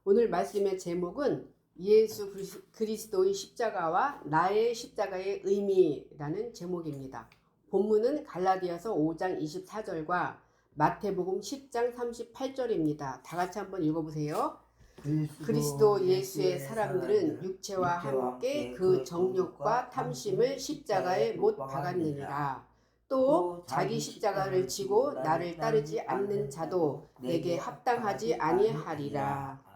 오늘 말씀의 제목은 예수 그리스도의 십자가와 나의 십자가의 의미라는 제목입니다. 본문은 갈라디아서 5장 24절과 마태복음 10장 38절입니다. 다 같이 한번 읽어보세요. 그리스도 예수의 사람들은 육체와 함께 그 정욕과 탐심을 십자가에 못 박았느니라. 또 자기 십자가를 지고 나를 따르지 않는 자도 내게 합당하지 아니하리라.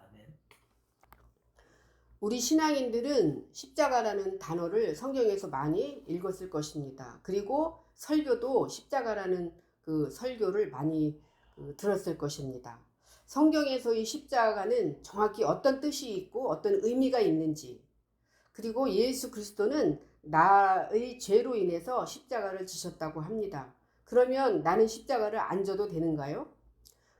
우리 신앙인들은 십자가라는 단어를 성경에서 많이 읽었을 것입니다. 그리고 설교도 십자가라는 그 설교를 많이 들었을 것입니다. 성경에서의 십자가는 정확히 어떤 뜻이 있고 어떤 의미가 있는지, 그리고 예수 그리스도는 나의 죄로 인해서 십자가를 지셨다고 합니다. 그러면 나는 십자가를 안 져도 되는가요?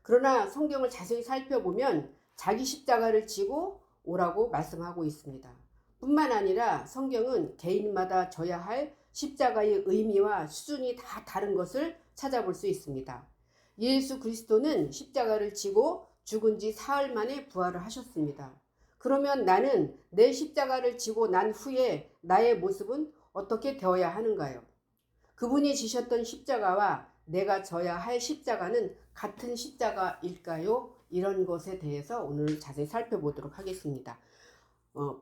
그러나 성경을 자세히 살펴보면 자기 십자가를 지고 오라고 말씀하고 있습니다. 뿐만 아니라 성경은 개인마다 져야 할 십자가의 의미와 수준이 다 다른 것을 찾아볼 수 있습니다. 예수 그리스도는 십자가를 지고 죽은 지 사흘 만에 부활을 하셨습니다. 그러면 나는 내 십자가를 지고 난 후에 나의 모습은 어떻게 되어야 하는가요? 그분이 지셨던 십자가와 내가 져야 할 십자가는 같은 십자가일까요? 이런 것에 대해서 오늘 자세히 살펴보도록 하겠습니다.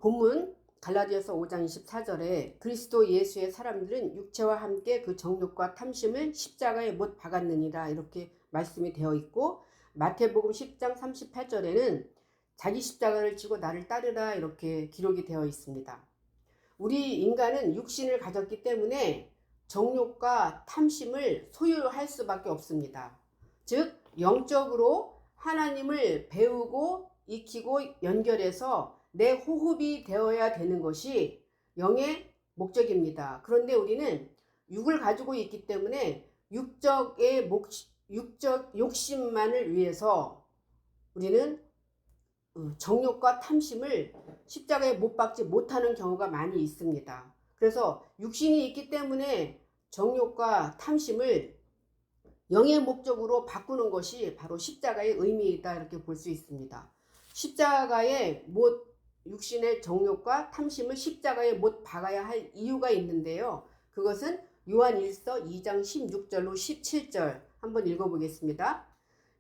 본문 갈라디아서 5장 24절에 그리스도 예수의 사람들은 육체와 함께 그 정욕과 탐심을 십자가에 못 박았느니라 이렇게 말씀이 되어 있고, 마태복음 10장 38절에는 자기 십자가를 지고 나를 따르라 이렇게 기록이 되어 있습니다. 우리 인간은 육신을 가졌기 때문에 정욕과 탐심을 소유할 수밖에 없습니다. 즉 영적으로 하나님을 배우고 익히고 연결해서 내 호흡이 되어야 되는 것이 영의 목적입니다. 그런데 우리는 육을 가지고 있기 때문에 육적 욕심만을 위해서 우리는 정욕과 탐심을 십자가에 못 박지 못하는 경우가 많이 있습니다. 그래서 육신이 있기 때문에 정욕과 탐심을 영의 목적으로 바꾸는 것이 바로 십자가의 의미이다 이렇게 볼 수 있습니다. 십자가에 육신의 정욕과 탐심을 십자가에 못 박아야 할 이유가 있는데요. 그것은 요한 1서 2장 16절로 17절 한번 읽어보겠습니다.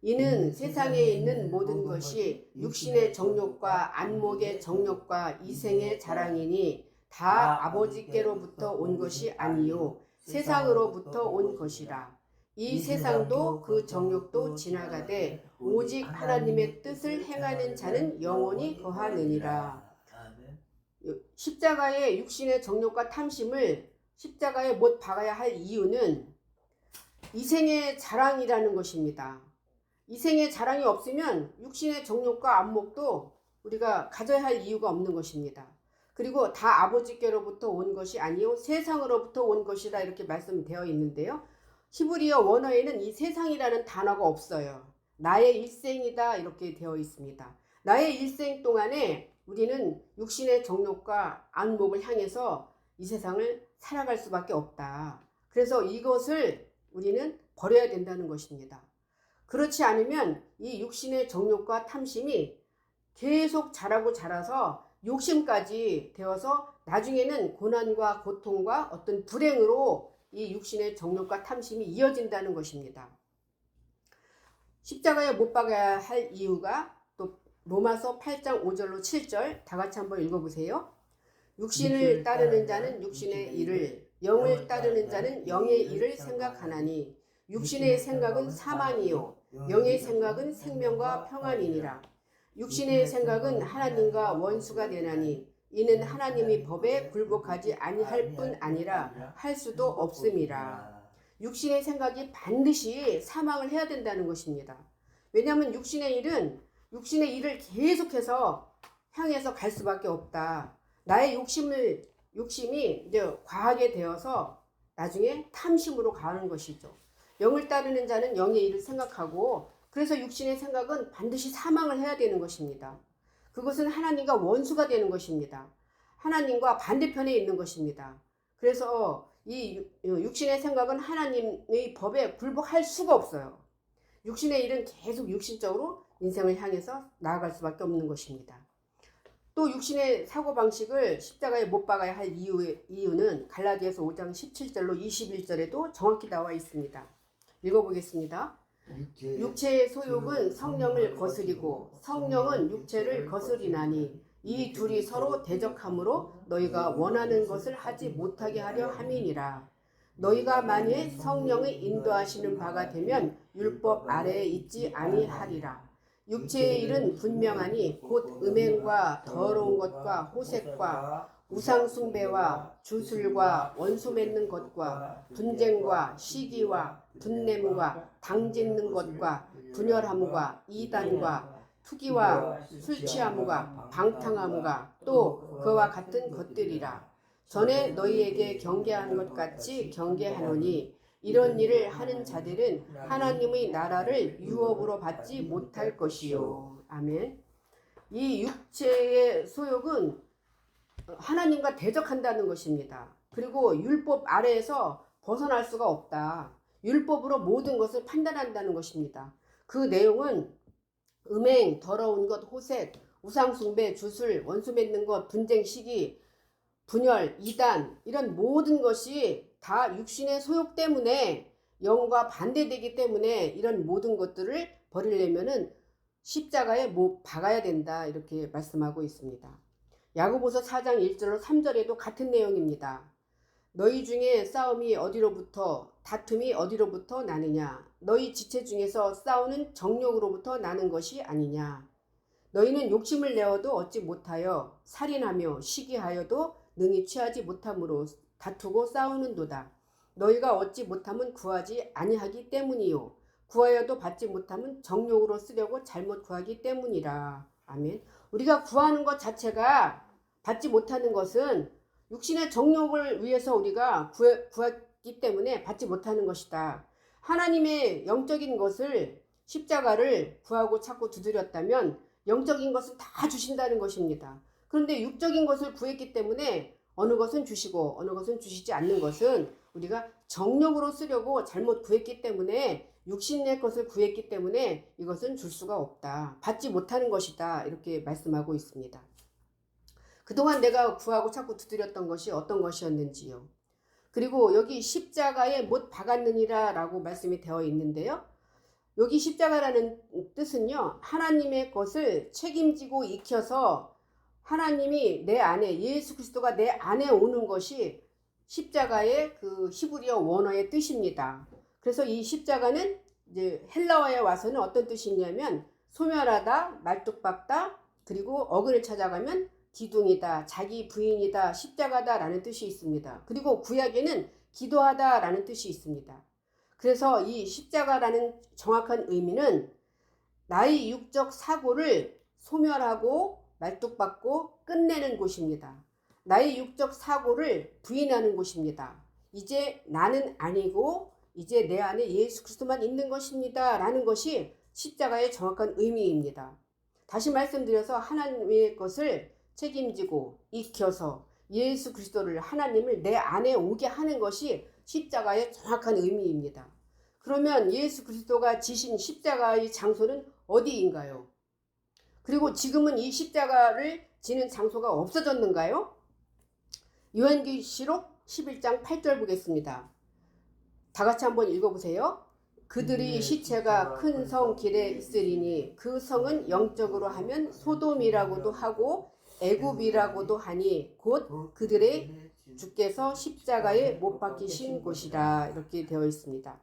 이는 세상에 있는 모든 것이 육신의 정욕과 안목의 정욕과 이생의 자랑이니 다 아버지께로부터 온 것이 아니요 세상으로부터 온 것이라. 이 세상도 그 정욕도 지나가되 오직 하나님의 뜻을 행하는 자는 영원히 거하느니라. 십자가의 육신의 정욕과 탐심을 십자가에 못 박아야 할 이유는 이생의 자랑이라는 것입니다. 이생의 자랑이 없으면 육신의 정욕과 안목도 우리가 가져야 할 이유가 없는 것입니다. 그리고 다 아버지께로부터 온 것이 아니요 세상으로부터 온 것이다 이렇게 말씀되어 있는데요. 히브리어 원어에는 이 세상이라는 단어가 없어요. 나의 일생이다 이렇게 되어 있습니다. 나의 일생 동안에 우리는 육신의 정욕과 안목을 향해서 이 세상을 살아갈 수밖에 없다. 그래서 이것을 우리는 버려야 된다는 것입니다. 그렇지 않으면 이 육신의 정욕과 탐심이 계속 자라고 자라서 욕심까지 되어서 나중에는 고난과 고통과 어떤 불행으로 이 육신의 정욕과 탐심이 이어진다는 것입니다. 십자가에 못 박아야 할 이유가 또 로마서 8장 5절로 7절 다 같이 한번 읽어보세요. 육신을 따르는 자는 육신의 일을, 영을 따르는 자는 영의 일을 생각하나니 육신의 생각은 사망이요 영의 생각은 생명과 평안이니라. 육신의 생각은 하나님과 원수가 되나니 이는 하나님이 법에 굴복하지 아니할 뿐 아니라 할 수도 없음이라. 육신의 생각이 반드시 사망을 해야 된다는 것입니다. 왜냐하면 육신의 일을 계속해서 향해서 갈 수밖에 없다. 나의 욕심이 이제 과하게 되어서 나중에 탐심으로 가는 것이죠. 영을 따르는 자는 영의 일을 생각하고, 그래서 육신의 생각은 반드시 사망을 해야 되는 것입니다. 그것은 하나님과 원수가 되는 것입니다. 하나님과 반대편에 있는 것입니다. 그래서 이 육신의 생각은 하나님의 법에 굴복할 수가 없어요. 육신의 일은 계속 육신적으로 인생을 향해서 나아갈 수밖에 없는 것입니다. 또 육신의 사고방식을 십자가에 못 박아야 할 이유는 갈라디아서 5장 17절로 21절에도 정확히 나와 있습니다. 읽어보겠습니다. 육체의 소욕은 성령을 거스리고 성령은 육체를 거스리나니 이 둘이 서로 대적하므로 너희가 원하는 것을 하지 못하게 하려 함이니라. 너희가 만일 성령의 인도하시는 바가 되면 율법 아래에 있지 아니하리라. 육체의 일은 분명하니 곧 음행과 더러운 것과 호색과 우상숭배와 주술과 원수 맺는 것과 분쟁과 시기와 분냄과 당짓는 것과 분열함과 이단과 투기와 술취함과 방탕함과 또 그와 같은 것들이라. 전에 너희에게 경계한 것 같이 경계하노니 이런 일을 하는 자들은 하나님의 나라를 유업으로 받지 못할 것이요. 아멘. 이 육체의 소욕은 하나님과 대적한다는 것입니다. 그리고 율법 아래에서 벗어날 수가 없다. 율법으로 모든 것을 판단한다는 것입니다. 그 내용은 음행, 더러운 것, 호색, 우상숭배, 주술, 원수 맺는 것, 분쟁, 시기, 분열, 이단 이런 모든 것이 다 육신의 소욕 때문에 영과 반대되기 때문에 이런 모든 것들을 버리려면은 십자가에 못 박아야 된다 이렇게 말씀하고 있습니다. 야고보서 4장 1절로 3절에도 같은 내용입니다. 너희 중에 싸움이 어디로부터 다툼이 어디로부터 나느냐 너희 지체 중에서 싸우는 정욕으로부터 나는 것이 아니냐 너희는 욕심을 내어도 얻지 못하여 살인하며 시기하여도 능히 취하지 못함으로 다투고 싸우는도다. 너희가 얻지 못함은 구하지 아니하기 때문이요 구하여도 받지 못함은 정욕으로 쓰려고 잘못 구하기 때문이라. 아멘. 우리가 구하는 것 자체가 받지 못하는 것은 육신의 정욕을 위해서 우리가 구했기 때문에 받지 못하는 것이다. 하나님의 영적인 것을 십자가를 구하고 찾고 두드렸다면 영적인 것을 다 주신다는 것입니다. 그런데 육적인 것을 구했기 때문에 어느 것은 주시고 어느 것은 주시지 않는 것은 우리가 정욕으로 쓰려고 잘못 구했기 때문에 육신의 것을 구했기 때문에 이것은 줄 수가 없다. 받지 못하는 것이다. 이렇게 말씀하고 있습니다. 그동안 내가 구하고 찾고 두드렸던 것이 어떤 것이었는지요. 그리고 여기 십자가에 못 박았느니라 라고 말씀이 되어 있는데요. 여기 십자가라는 뜻은요. 하나님의 것을 책임지고 익혀서 하나님이 내 안에 예수 그리스도가 내 안에 오는 것이 십자가의 그 히브리어 원어의 뜻입니다. 그래서 이 십자가는 이제 헬라어에 와서는 어떤 뜻이 있냐면 소멸하다, 말뚝박다, 그리고 어근을 찾아가면 기둥이다, 자기 부인이다, 십자가다 라는 뜻이 있습니다. 그리고 구약에는 기도하다 라는 뜻이 있습니다. 그래서 이 십자가라는 정확한 의미는 나의 육적 사고를 소멸하고 말뚝박고 끝내는 곳입니다. 나의 육적 사고를 부인하는 곳입니다. 이제 나는 아니고 이제 내 안에 예수 그리스도만 있는 것입니다 라는 것이 십자가의 정확한 의미입니다. 다시 말씀드려서 하나님의 것을 책임지고 익혀서 예수 그리스도를 하나님을 내 안에 오게 하는 것이 십자가의 정확한 의미입니다. 그러면 예수 그리스도가 지신 십자가의 장소는 어디인가요? 그리고 지금은 이 십자가를 지는 장소가 없어졌는가요? 요한계시록 11장 8절 보겠습니다. 다 같이 한번 읽어보세요. 그들이 시체가 큰 성 길에 있으리니 그 성은 영적으로 하면 소돔이라고도 하고 애굽이라고도 하니 곧 그들의 주께서 십자가에 못 박히신 곳이라 이렇게 되어 있습니다.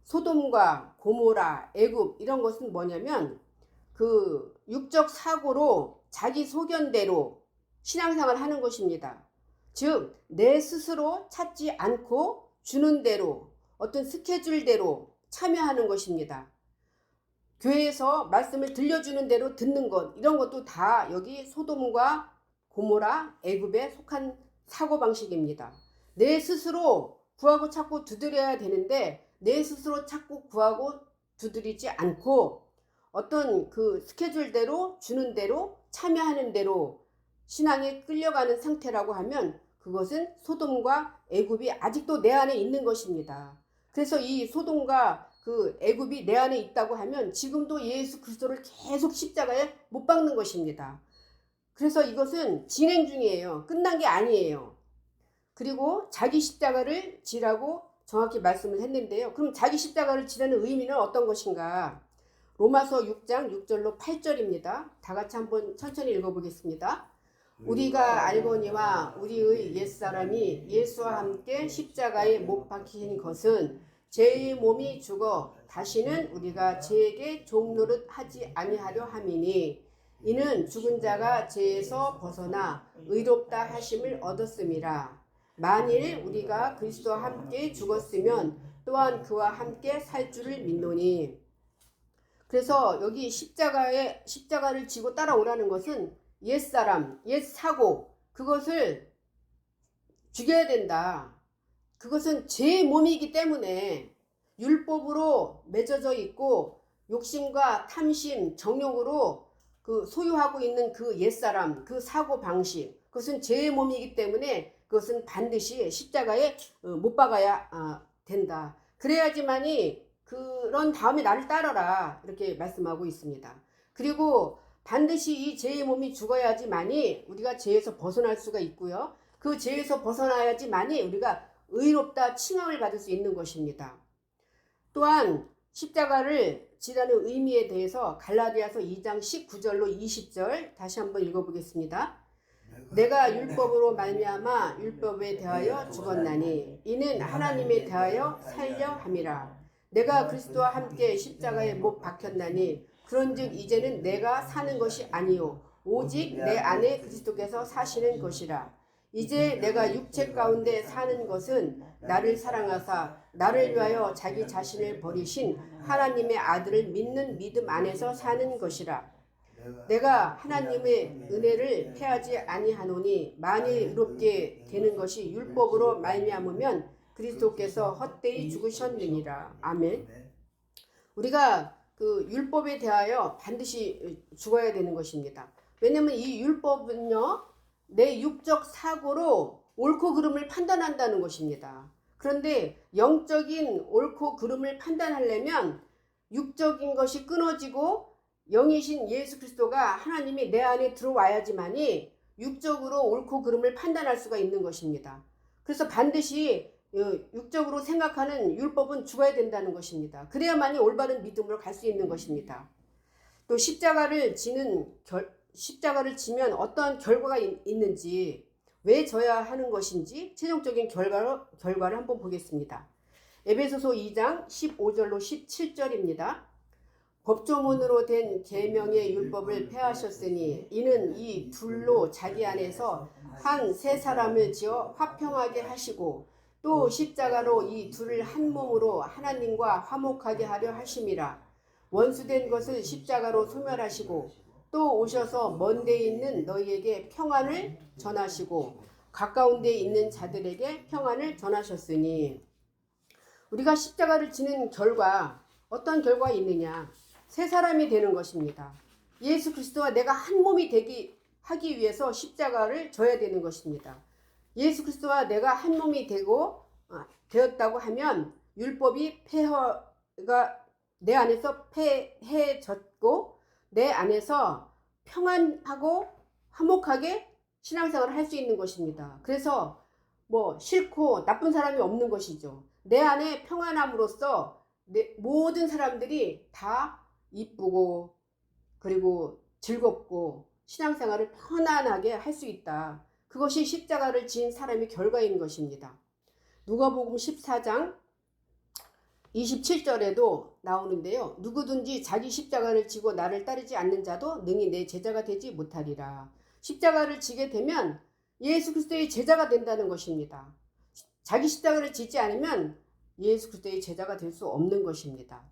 소돔과 고모라, 애굽 이런 것은 뭐냐면 그 육적 사고로 자기 소견대로 신앙생활을 하는 것입니다. 즉 내 스스로 찾지 않고 주는 대로 어떤 스케줄대로 참여하는 것입니다. 교회에서 말씀을 들려주는 대로 듣는 것 이런 것도 다 여기 소돔과 고모라, 애굽에 속한 사고방식입니다. 내 스스로 구하고 찾고 두드려야 되는데 내 스스로 찾고 구하고 두드리지 않고 어떤 그 스케줄대로 주는 대로 참여하는 대로 신앙에 끌려가는 상태라고 하면 그것은 소돔과 애굽이 아직도 내 안에 있는 것입니다. 그래서 이 소돔과 그 애굽이 내 안에 있다고 하면 지금도 예수 그리스도를 계속 십자가에 못 박는 것입니다. 그래서 이것은 진행 중이에요. 끝난 게 아니에요. 그리고 자기 십자가를 지라고 정확히 말씀을 했는데요. 그럼 자기 십자가를 지라는 의미는 어떤 것인가? 로마서 6장 6절로 8절입니다. 다 같이 한번 천천히 읽어보겠습니다. 우리가 알거니와 우리의 옛사람이 예수와 함께 십자가에 못 박힌 것은 죄의 몸이 죽어 다시는 우리가 죄에게 종노릇 하지 아니하려 함이니 이는 죽은 자가 죄에서 벗어나 의롭다 하심을 얻었음이라. 만일 우리가 그리스도와 함께 죽었으면 또한 그와 함께 살 줄을 믿노니. 그래서 여기 십자가를 지고 따라오라는 것은 옛사람, 옛사고, 그것을 죽여야 된다. 그것은 제 몸이기 때문에 율법으로 맺어져 있고 욕심과 탐심, 정욕으로 그 소유하고 있는 그 옛사람, 그 사고 방식, 그것은 제 몸이기 때문에 그것은 반드시 십자가에 못 박아야 된다. 그래야지만이 그런 다음에 나를 따르라 이렇게 말씀하고 있습니다. 그리고 반드시 이 죄의 몸이 죽어야지만이 우리가 죄에서 벗어날 수가 있고요. 그 죄에서 벗어나야지만이 우리가 의롭다 칭함을 받을 수 있는 것입니다. 또한 십자가를 지라는 의미에 대해서 갈라디아서 2장 19절로 20절 다시 한번 읽어보겠습니다. 내가 율법으로 말미암아 율법에 대하여 죽었나니 이는 하나님에 대하여 살려 함이라. 내가 그리스도와 함께 십자가에 못 박혔나니 그런즉 이제는 내가 사는 것이 아니요 오직 내 안에 그리스도께서 사시는 것이라. 이제 내가 육체 가운데 사는 것은 나를 사랑하사 나를 위하여 자기 자신을 버리신 하나님의 아들을 믿는 믿음 안에서 사는 것이라. 내가 하나님의 은혜를 패하지 아니하노니 만일 의롭게 되는 것이 율법으로 말미암으면 그리스도께서 헛되이 죽으셨느니라. 아멘. 우리가 그 율법에 대하여 반드시 죽어야 되는 것입니다. 왜냐하면 이 율법은요, 내 육적 사고로 옳고 그름을 판단한다는 것입니다. 그런데 영적인 옳고 그름을 판단하려면 육적인 것이 끊어지고 영이신 예수 그리스도가 하나님이 내 안에 들어와야지만이 육적으로 옳고 그름을 판단할 수가 있는 것입니다. 그래서 반드시 육적으로 생각하는 율법은 죽어야 된다는 것입니다. 그래야만이 올바른 믿음으로 갈 수 있는 것입니다. 또 십자가를 지면 어떤 결과가 있는지, 왜 져야 하는 것인지 최종적인 결과를 한번 보겠습니다. 에베소서 2장 15절로 17절입니다. 법조문으로 된 계명의 율법을 폐하셨으니 이는 이 둘로 자기 안에서 한 새 사람을 지어 화평하게 하시고 또 십자가로 이 둘을 한 몸으로 하나님과 화목하게 하려 하심이라. 원수된 것을 십자가로 소멸하시고 또 오셔서 먼 데 있는 너희에게 평안을 전하시고 가까운 데 있는 자들에게 평안을 전하셨으니. 우리가 십자가를 지는 결과, 어떤 결과가 있느냐? 새 사람이 되는 것입니다. 예수 그리스도와 내가 한 몸이 하기 위해서 십자가를 져야 되는 것입니다. 예수 그리스도와 내가 한 몸이 되었다고 하면 율법이 폐허가 내 안에서 폐해졌고 내 안에서 평안하고 화목하게 신앙생활을 할 수 있는 것입니다. 그래서 싫고 나쁜 사람이 없는 것이죠. 내 안에 평안함으로써 모든 사람들이 다 이쁘고 그리고 즐겁고 신앙생활을 편안하게 할 수 있다. 그것이 십자가를 지은 사람의 결과인 것입니다. 누가복음 14장 27절에도 나오는데요. 누구든지 자기 십자가를 지고 나를 따르지 않는 자도 능히 내 제자가 되지 못하리라. 십자가를 지게 되면 예수 그리스도의 제자가 된다는 것입니다. 자기 십자가를 지지 않으면 예수 그리스도의 제자가 될 수 없는 것입니다.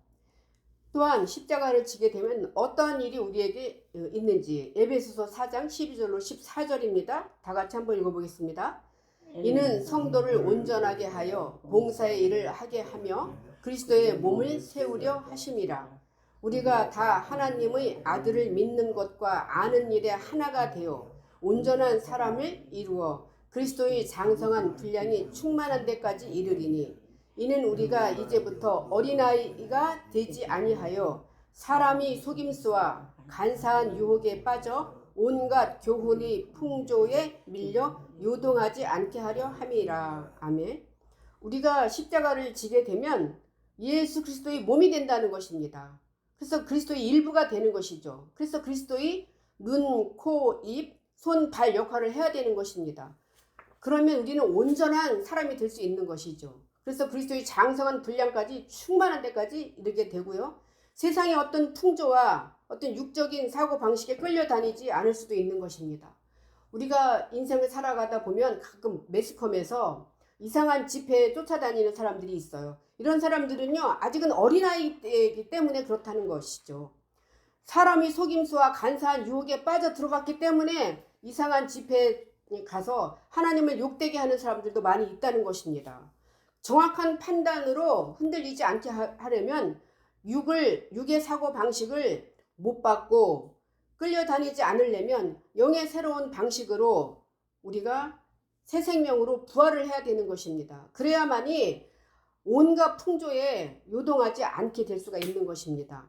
또한 십자가를 지게 되면 어떠한 일이 우리에게 있는지 에베소서 4장 12절로 14절입니다. 다 같이 한번 읽어보겠습니다. 이는 성도를 온전하게 하여 봉사의 일을 하게 하며 그리스도의 몸을 세우려 하심이라. 우리가 다 하나님의 아들을 믿는 것과 아는 일에 하나가 되어 온전한 사람을 이루어 그리스도의 장성한 분량이 충만한 데까지 이르리니 이는 우리가 이제부터 어린아이가 되지 아니하여 사람이 속임수와 간사한 유혹에 빠져 온갖 교훈이 풍조에 밀려 요동하지 않게 하려 함이라. 아멘. 우리가 십자가를 지게 되면 예수 그리스도의 몸이 된다는 것입니다. 그래서 그리스도의 일부가 되는 것이죠. 그래서 그리스도의 눈, 코, 입, 손, 발 역할을 해야 되는 것입니다. 그러면 우리는 온전한 사람이 될 수 있는 것이죠. 그래서 그리스도의 장성한 분량까지 충만한 데까지 이르게 되고요. 세상의 어떤 풍조와 어떤 육적인 사고방식에 끌려다니지 않을 수도 있는 것입니다. 우리가 인생을 살아가다 보면 가끔 매스컴에서 이상한 집회에 쫓아다니는 사람들이 있어요. 이런 사람들은요, 아직은 어린아이이기 때문에 그렇다는 것이죠. 사람이 속임수와 간사한 유혹에 빠져 들어갔기 때문에 이상한 집회에 가서 하나님을 욕되게 하는 사람들도 많이 있다는 것입니다. 정확한 판단으로 흔들리지 않게 하려면 육의 사고 방식을 못 받고 끌려다니지 않으려면 영의 새로운 방식으로 우리가 새 생명으로 부활을 해야 되는 것입니다. 그래야만이 온갖 풍조에 요동하지 않게 될 수가 있는 것입니다.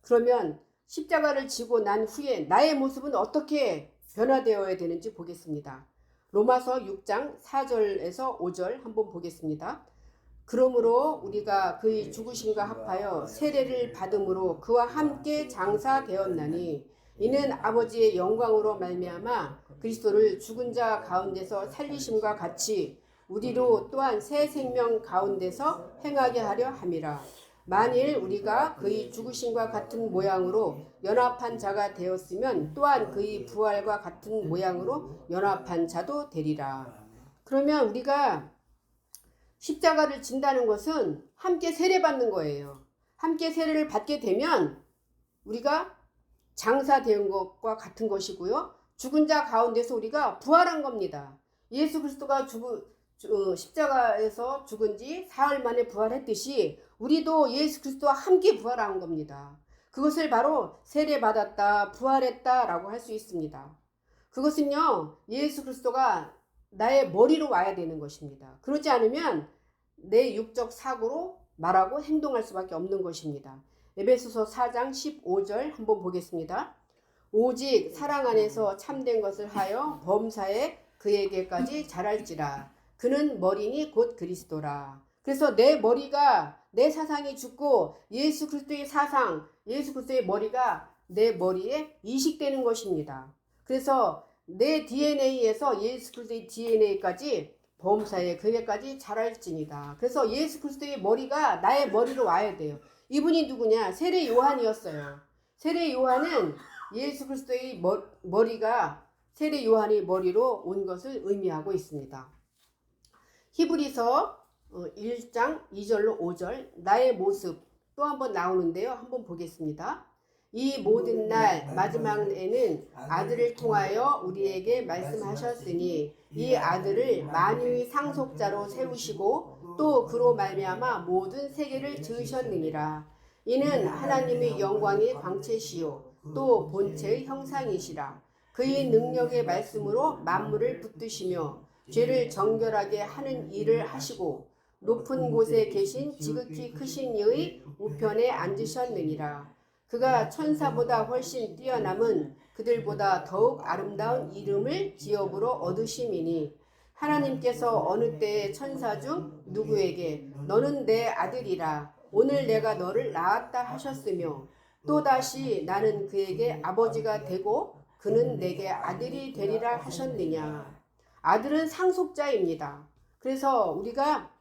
그러면 십자가를 지고 난 후에 나의 모습은 어떻게 변화되어야 되는지 보겠습니다. 로마서 6장 4절에서 5절 한번 보겠습니다. 그러므로 우리가 그의 죽으심과 합하여 세례를 받음으로 그와 함께 장사되었나니 이는 아버지의 영광으로 말미암아 그리스도를 죽은 자 가운데서 살리심과 같이 우리로 또한 새 생명 가운데서 행하게 하려 함이라. 만일 우리가 그의 죽으심과 같은 모양으로 연합한 자가 되었으면 또한 그의 부활과 같은 모양으로 연합한 자도 되리라. 그러면 우리가 십자가를 진다는 것은 함께 세례받는 거예요. 함께 세례를 받게 되면 우리가 장사된 것과 같은 것이고요. 죽은 자 가운데서 우리가 부활한 겁니다. 예수 그리스도가 십자가에서 죽은 지 사흘 만에 부활했듯이 우리도 예수 그리스도와 함께 부활한 겁니다. 그것을 바로 세례받았다, 부활했다 라고 할 수 있습니다. 그것은요, 예수 그리스도가 나의 머리로 와야 되는 것입니다. 그러지 않으면 내 육적 사고로 말하고 행동할 수밖에 없는 것입니다. 에베소서 4장 15절 한번 보겠습니다. 오직 사랑 안에서 참된 것을 하여 범사에 그에게까지 자랄지라. 그는 머리니 곧 그리스도라. 그래서 내 머리가, 내 사상이 죽고 예수 그리스도의 사상, 예수 그리스도의 머리가 내 머리에 이식되는 것입니다. 그래서 내 DNA에서 예수 그리스도의 DNA까지 범사에 그에게까지 자랄지니다. 그래서 예수 그리스도의 머리가 나의 머리로 와야 돼요. 이분이 누구냐? 세례 요한이었어요. 세례 요한은 예수 그리스도의 머리가 세례 요한의 머리로 온 것을 의미하고 있습니다. 히브리서 1장 2절로 5절 나의 모습 또 한번 나오는데요. 한번 보겠습니다. 이 모든 날 마지막에는 아들을 통하여 우리에게 말씀하셨으니 이 아들을 만유의 상속자로 세우시고 또 그로 말미암아 모든 세계를 지으셨느니라. 이는 하나님의 영광의 광채시요 또 본체의 형상이시라. 그의 능력의 말씀으로 만물을 붙드시며 죄를 정결하게 하는 일을 하시고 높은 곳에 계신 지극히 크신 이의 우편에 앉으셨느니라. 그가 천사보다 훨씬 뛰어남은 그들보다 더욱 아름다운 이름을 기업으로 얻으심이니 하나님께서 어느 때에 천사 중 누구에게 너는 내 아들이라 오늘 내가 너를 낳았다 하셨으며 또다시 나는 그에게 아버지가 되고 그는 내게 아들이 되리라 하셨느냐. 아들은 상속자입니다. 그래서 우리가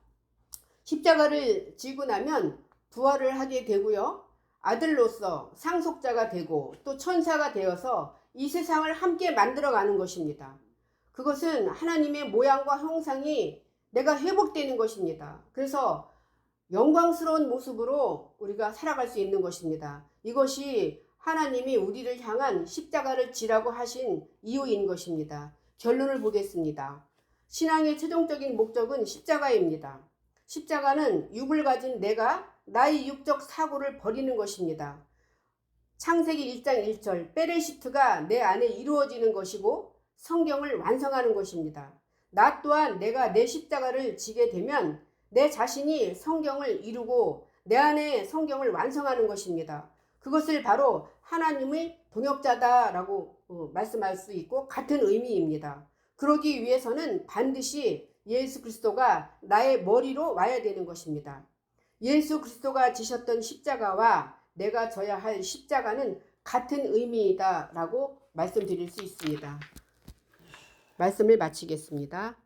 십자가를 지고 나면 부활을 하게 되고요. 아들로서 상속자가 되고 또 천사가 되어서 이 세상을 함께 만들어가는 것입니다. 그것은 하나님의 모양과 형상이 내가 회복되는 것입니다. 그래서 영광스러운 모습으로 우리가 살아갈 수 있는 것입니다. 이것이 하나님이 우리를 향한 십자가를 지라고 하신 이유인 것입니다. 결론을 보겠습니다. 신앙의 최종적인 목적은 십자가입니다. 십자가는 육을 가진 내가 나의 육적 사고를 버리는 것입니다. 창세기 1장 1절 베레시트가 내 안에 이루어지는 것이고 성경을 완성하는 것입니다. 나 또한 내가 내 십자가를 지게 되면 내 자신이 성경을 이루고 내 안에 성경을 완성하는 것입니다. 그것을 바로 하나님의 동역자다라고 말씀할 수 있고 같은 의미입니다. 그러기 위해서는 반드시 예수 그리스도가 나의 머리로 와야 되는 것입니다. 예수 그리스도가 지셨던 십자가와 내가 져야 할 십자가는 같은 의미이다라고 말씀드릴 수 있습니다. 말씀을 마치겠습니다.